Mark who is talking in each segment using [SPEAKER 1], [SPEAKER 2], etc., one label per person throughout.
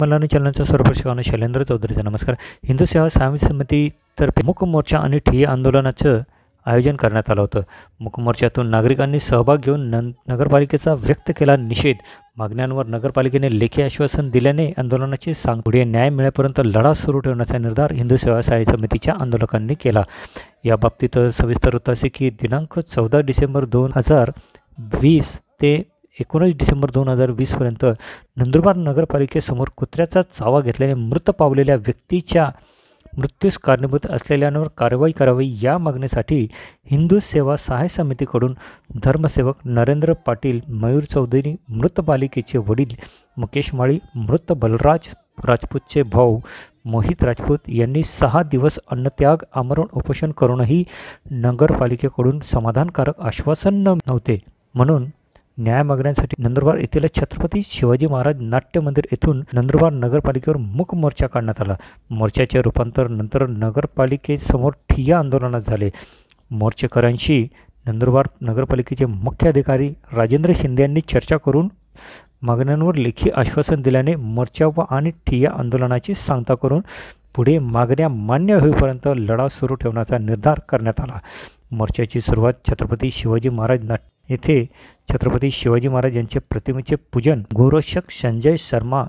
[SPEAKER 1] मलानी चॅनलच्या सर्व प्रेक्षकांना शैलेंद्र चौधरीचा नमस्कार. हिंदू सेवा सहाय्य समितीतर्फे मूक मोर्चा आणि ठिय्या आंदोलनाचं आयोजन करण्यात आलं होतं. मूक मोर्चातून नागरिकांनी सहभाग घेऊन नगरपालिकेचा व्यक्त केला निषेध. मागण्यांवर नगरपालिकेने लेखी आश्वासन दिल्याने आंदोलनाची पुढे न्याय मिळेपर्यंत लढा सुरू ठेवण्याचा निर्धार हिंदू सेवा सहाय्य समितीच्या आंदोलकांनी केला. याबाबतीत सविस्तर वृत्त असे की दिनांक 14 डिसेंबर 2020 ते 19 डिसेंबर 2020 पर्यंत नंदुरबार नगरपालिकेसमोर कुत्र्याचा चावा घेतल्याने मृत पावलेल्या व्यक्तीच्या मृत्यूस कारणीभूत असलेल्यांवर कारवाई करावी या मागणीसाठी हिंदू सेवा सहाय्य समितीकडून धर्मसेवक नरेंद्र पाटील, मयूर चौधरी मृत बालिकेचे वडील, मुकेश माळी मृत बलराज राजपूतचे भाऊ मोहित राजपूत यांनी 6 दिवस अन्नत्याग आमरण उपोषण करूनही नगरपालिकेकडून समाधानकारक आश्वासन नव्हते. म्हणून न्याय मागण्यासाठी नंदुरबार येथील छत्रपती शिवाजी महाराज नाट्य मंदिर येथून नंदुरबार नगरपालिकेवर मूक मोर्चा काढण्यात आला. मोर्चाचे रूपांतर नंतर नगरपालिकेसमोर ठिय्या आंदोलनात झाले. मोर्चेकऱ्यांशी नंदुरबार नगरपालिकेचे मुख्य अधिकारी राजेंद्र शिंदे यांनी चर्चा करून मागण्यांवर लेखी आश्वासन दिल्याने मोर्चा आणि ठिय्या आंदोलनाची सांगता करून पुढे मागण्या मान्य होईपर्यंत लढा सुरू ठेवण्याचा निर्धार करण्यात आला. मोर्चाची सुरुवात छत्रपती शिवाजी महाराज येथे छत्रपती शिवाजी महाराज यांचे प्रतिमेचे पूजन गोरक्षक संजय शर्मा,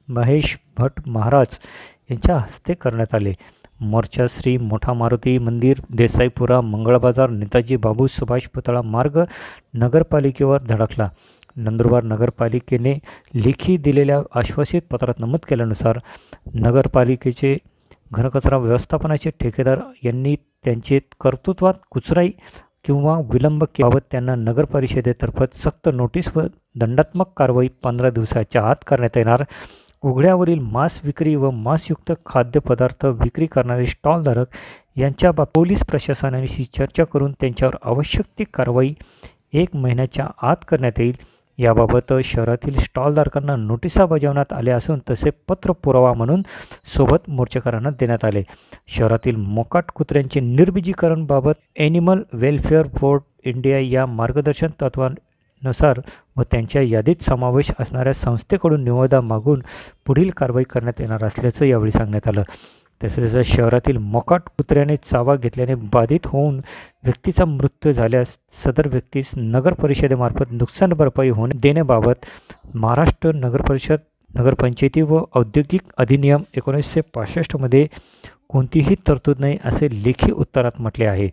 [SPEAKER 1] महेश भट महाराज यांच्या हस्ते करण्यात आले. मोर्चा श्री मोठा मारुती मंदिर, देसाईपुरा, मंगळबाजार, नेताजी बाबू सुभाष पुतळा मार्ग नगरपालिकेवर धडकला. नंदुरबार नगरपालिकेने लेखी दिलेल्या आश्वासित पत्रात नमूद केल्यानुसार नगरपालिकेचे घनकचरा व्यवस्थापनाचे ठेकेदार यांनी त्यांचे कर्तृत्वात कुचराई किंवा विलंब बाबत त्यांना नगर परिषदेतर्फे सक्त नोटीस व दंडात्मक कारवाई 15 दिवसाच्या आत करण्यात येणार. उघड्यावरील मांस विक्री व मांसयुक्त खाद्यपदार्थ विक्री करणारे स्टॉलधारक यांच्या पोलीस प्रशासनाशी चर्चा करून त्यांच्यावर आवश्यक ती कारवाई 1 महिन्याच्या आत करण्यात येईल. याबाबत शहरातील स्टॉलधारकांना नोटिसा बजावण्यात आल्या असून तसे पत्र पुरावा म्हणून सोबत मोर्चेकऱ्यांना देण्यात आले. शहरातील मोकाट कुत्र्यांचे निर्बीजीकरणाबाबत ॲनिमल वेलफेअर बोर्ड इंडिया या मार्गदर्शन तत्वानुसार व त्यांच्या यादीत समावेश असणाऱ्या संस्थेकडून निविदा मागून पुढील कारवाई करण्यात येणार असल्याचं यावेळी सांगण्यात आलं. तसेच शहरातील मोकाट कुत्र्याने चावा घेतल्याने बाधित होऊन व्यक्तीचा मृत्यू झाल्यास सदर व्यक्तीस नगर परिषदेमार्फत नुकसान भरपाई देण्याबाबत महाराष्ट्र नगरपंचायती व औद्योगिक अधिनियम 1965 मध्ये कोणतीही तरतूद नाही असे लेखी उत्तरात म्हटले आहे.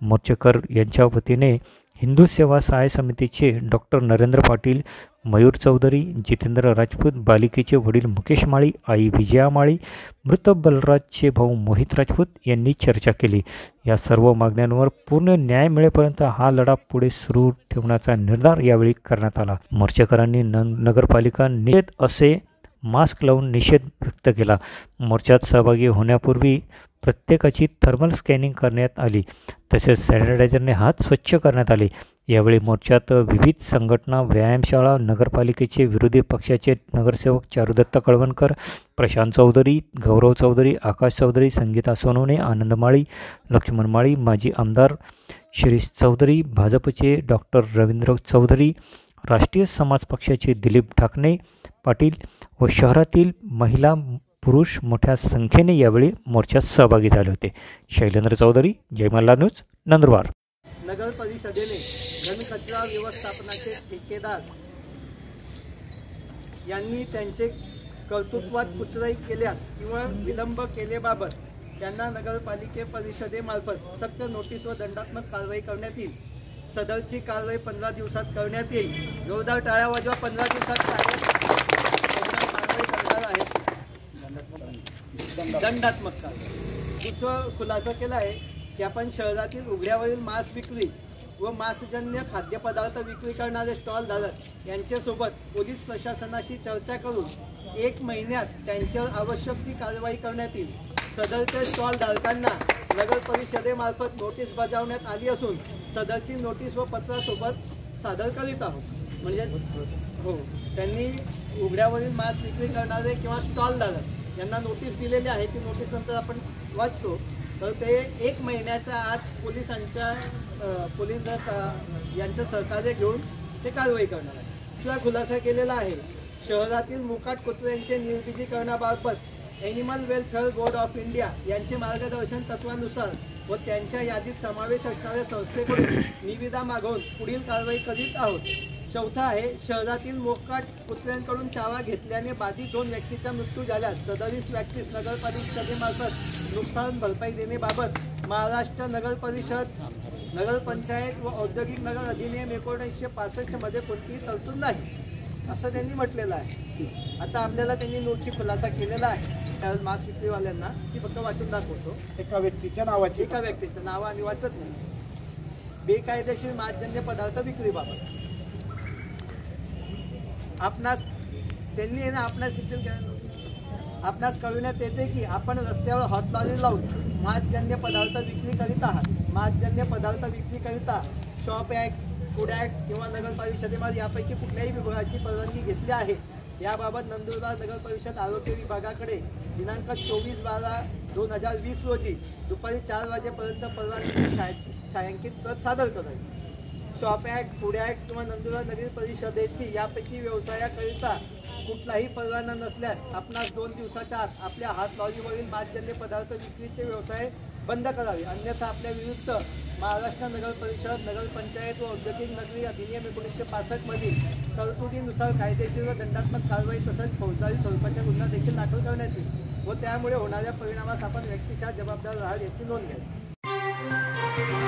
[SPEAKER 1] मोर्चेकर यांच्या वतीने हिंदू सेवा सहाय्य समितीचे डॉक्टर नरेंद्र पाटील, मयूर चौधरी, जितेंद्र राजपूत, बालिकेचे वडील मुकेश माळी, आई विजया माळी, मृत बलराजचे भाऊ मोहित राजपूत यांनी चर्चा केली. या सर्व मागण्यांवर पूर्ण न्याय मिळेपर्यंत हा लढा पुढे सुरू ठेवण्याचा निर्धार यावेळी करण्यात आला. मोर्चेकरांनी नगरपालिका निषेध असे मास्क लावून निषेध व्यक्त केला. मोर्चात सहभागी होण्यापूर्वी प्रत्येकाची थर्मल स्कॅनिंग करण्यात आली. तसेच सॅनिटायझरने हात स्वच्छ करण्यात आले. यावेळी मोर्चात विविध संघटना, व्यायामशाळा, नगरपालिकेचे विरोधी पक्षाचे नगरसेवक चारुदत्त कळवणकर, प्रशांत चौधरी, गौरव चौधरी, आकाश चौधरी, संगीता सोनवणे, आनंद माळी, लक्ष्मण माळी, माजी आमदार शिरीष चौधरी, भाजपचे डॉक्टर रवींद्र चौधरी, राष्ट्रीय समाज पक्षाचे दिलीप ठाकणे पाटील व शहरातील महिला पुरुष मोठ्या संख्येने यावेळी मोर्चात सहभागी झाले होते. शैलेंद्र चौधरी, जय मल्हार न्यूज, नंदुरबार.
[SPEAKER 2] नगर परिषदेने घनकचरा व्यवस्थापनाचे ठेकेदार यांनी त्यांचे कर्तृत्वात कुचराई केल्यास किंवा विलंब केल्याबाबत त्यांना नगरपालिके परिषदेमार्फत सक्त नोटीस व दंडात्मक कारवाई करण्यात येईल. सदरची कारवाई 15 दिवसात करण्यात येईल. जोरदार टाळ्या वाजवा. 15 दिवसात कारवाई करणार आहे. दंडात्मक कारवाई. दुसरं खुलासा केला आहे की आपण शहरातील उघड्यावरील मांस विक्री व मांसजन्य खाद्यपदार्थ विक्री करणारे स्टॉलधारक यांच्यासोबत पोलीस प्रशासनाशी चर्चा करून 1 महिन्यात त्यांच्यावर आवश्यक ती कारवाई करण्यात येईल. सदरच्या स्टॉलधारकांना नगर परिषदेमार्फत नोटीस बजावण्यात आली असून सदरची नोटीस व पत्रासोबत सादर करीत आहोत. म्हणजे त्यांनी उघड्यावरील मांस विक्री करणारे किंवा स्टॉलधारक यांना नोटीस दिलेली आहे. ती नोटीस नंतर आपण वाचतो. तर ते 1 महिन्याच्या आत पोलीस यांचं सहकार्य घेऊन ते कारवाई करणार आहे. दुसरा खुलासा केलेला आहे शहरातील मोकाट कुत्र्यांचे निर्बीजीकरणाबाबत animal welfare board of India यांचे मार्गदर्शन तत्वानुसार व त्यांच्या यादीत समावेश असणाऱ्या संस्थेकडून निविदा मागवून पुढील कारवाई करीत आहोत. चौथा आहे, शहरातील मोकाट कुत्र्यांकडून चावा घेतल्याने बाधित 2 व्यक्तीचा मृत्यू झाल्यास सदरीस व्यक्तीस नगरपालिकेमार्फत नुकसान भरपाई देण्याबाबत महाराष्ट्र नगर परिषद, नगरपंचायत व औद्योगिक नगर अधिनियम 1965 मध्ये कोणतीही तरतूद नाही असं त्यांनी म्हटलेलं आहे. आता आपल्याला त्यांनी नोटची खुलासा केलेला आहे. त्यावेळेस मास्क विक्रीवाल्यांना ती फक्त वाचून दाखवतो.
[SPEAKER 3] एका व्यक्तीचं
[SPEAKER 2] नाव आम्ही वाचत नाही. बेकायदेशीर मासजन्य पदार्थ विक्रीबाबत आपणास त्यांनी आपणास कळविण्यात येते की आपण रस्त्यावर हातलारी लावून मासजन्य पदार्थ विक्री करीत आहात. मासजन्य पदार्थ विक्री करिता शॉप ॲक्ट, फूड ॲक्ट किंवा नगर परिषदेमध्ये यापैकी कुठल्याही विभागाची परवानगी घेतली आहे. याबाबत नंदुरबार नगर परिषद आरोग्य विभागाकडे दिनांक 24/12/2020 रोजी दुपारी 4 वाजेपर्यंत परवानगीची छायांकित प्रत सादर करावी. शॉप ॲक्ट, फूड ॲक्ट किंवा नंदुरबार नगर परिषदेची यापैकी व्यवसायाकरिता कुठलाही परवाना नसल्यास आपणास 2 दिवसाच्या आत आपल्या हात लॉरीवरील मासजन्य पदार्थ विक्रीचे व्यवसाय बंद करावे, अन्यथा आपल्या विरुद्ध महाराष्ट्र नगर परिषद, नगरपंचायत व औद्योगिक नगरी अधिनियम 1965 मधील तरतुदीनुसार कायदेशीर व दंडात्मक कारवाई तसंच फौजदारी स्वरूपाच्या गुन्हा देखील दाखल करण्यात येईल व त्यामुळे होणाऱ्या परिणामास आपण व्यक्तिशः जबाबदार राहाल याची नोंद घ्यावी.